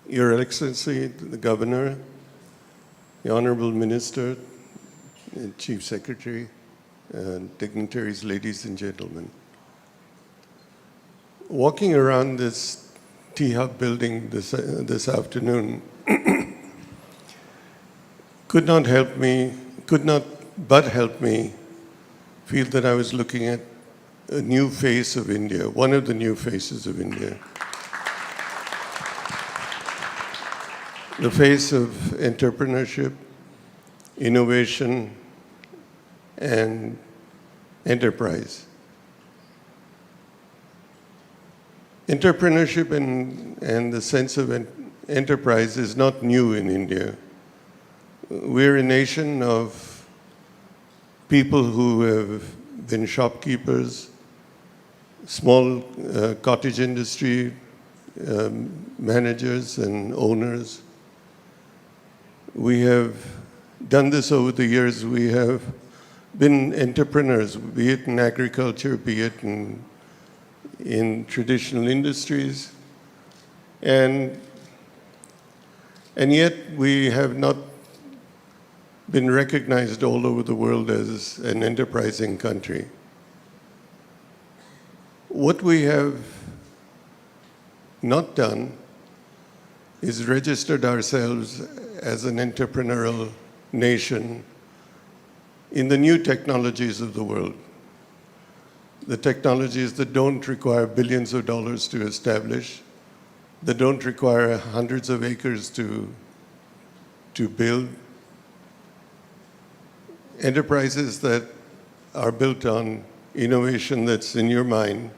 Your Excellency, the Governor, the Honorable Minister, and Chief Secretary, and dignitaries, ladies and gentlemen. Walking around this T-Hub building this afternoon could not but help me feel that I was looking at a new face of India, one of the new faces of India. The face of entrepreneurship, innovation, and enterprise. Entrepreneurship and the sense of enterprise is not new in India. We're a nation of people who have been shopkeepers, small cottage industry managers and owners. We have done this over the years. We have been entrepreneurs, be it in agriculture, be it in traditional industries. And yet we have not been recognized all over the world as an enterprising country. What we have not done is registered ourselves as an entrepreneurial nation in the new technologies of the world. The technologies that don't require billions of dollars to establish, that don't require hundreds of acres to build. Enterprises that are built on innovation that's in your mind,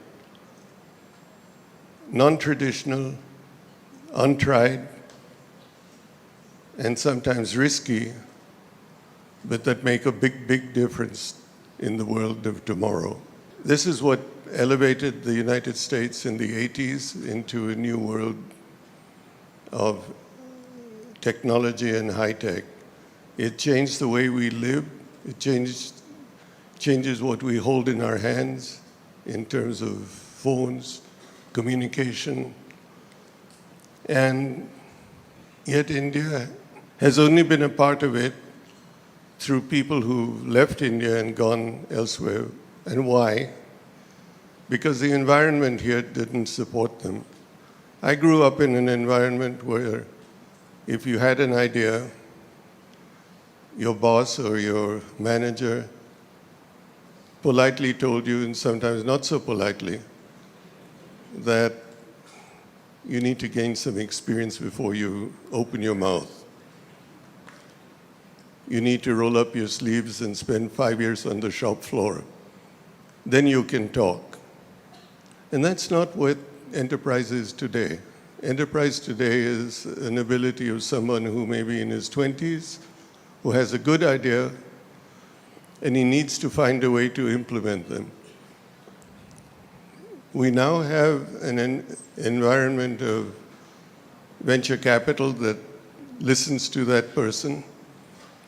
non-traditional, untried, and sometimes risky, but that make a big, big difference in the world of tomorrow. This is what elevated the United States in the 80s into a new world of technology and high tech. It changed the way we live. It changes what we hold in our hands in terms of phones, communication. And yet India has only been a part of it through people who left India and gone elsewhere. And why? Because the environment here didn't support them. I grew up in an environment where if you had an idea, your boss or your manager politely told you, and sometimes not so politely, that you need to gain some experience before you open your mouth. You need to roll up your sleeves and spend 5 years on the shop floor. Then you can talk. And that's not what enterprise is today. Enterprise today is an ability of someone who may be in his 20s, who has a good idea, and he needs to find a way to implement them. We now have an environment of venture capital that listens to that person,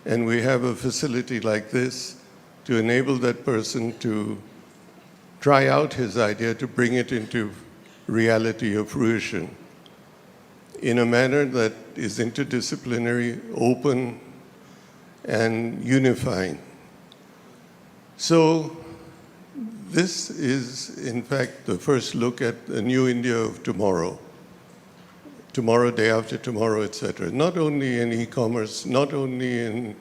and we have a facility like this to enable that person to try out his idea, to bring it into reality or fruition in a manner that is interdisciplinary, open, and unifying. So this is, in fact, the first look at the new India of tomorrow. Tomorrow, day after tomorrow, etc. Not only in e-commerce, not only in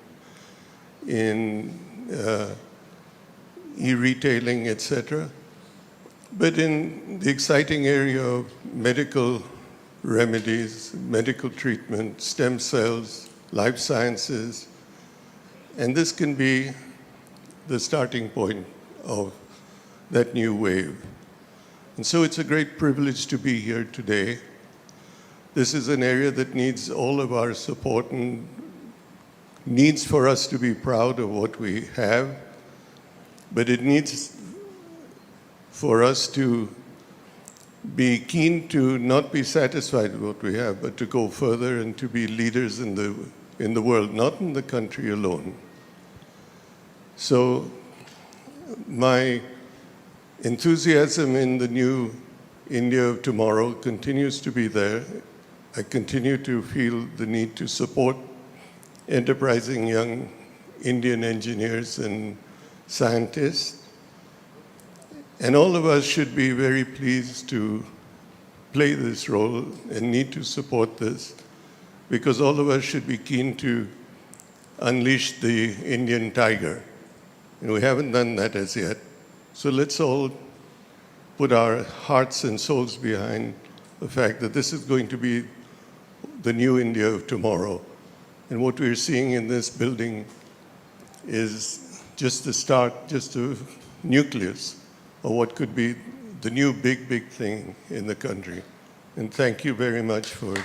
e-retailing, etc., but in the exciting area of medical remedies, medical treatment, stem cells, life sciences, and this can be the starting point of that new wave. And so it's a great privilege to be here today. This is an area that needs all of our support and needs for us to be proud of what we have, but it needs for us to be keen to not be satisfied with what we have, but to go further and to be leaders in the world, not in the country alone. So my enthusiasm in the new India of tomorrow continues to be there. I continue to feel the need to support enterprising young Indian engineers and scientists. And all of us should be very pleased to play this role and need to support this, because all of us should be keen to unleash the Indian tiger. And we haven't done that as yet. So let's all put our hearts and souls behind the fact that this is going to be the new India of tomorrow. And what we're seeing in this building is just the start, just a nucleus of what could be the new big thing in the country. And thank you very much for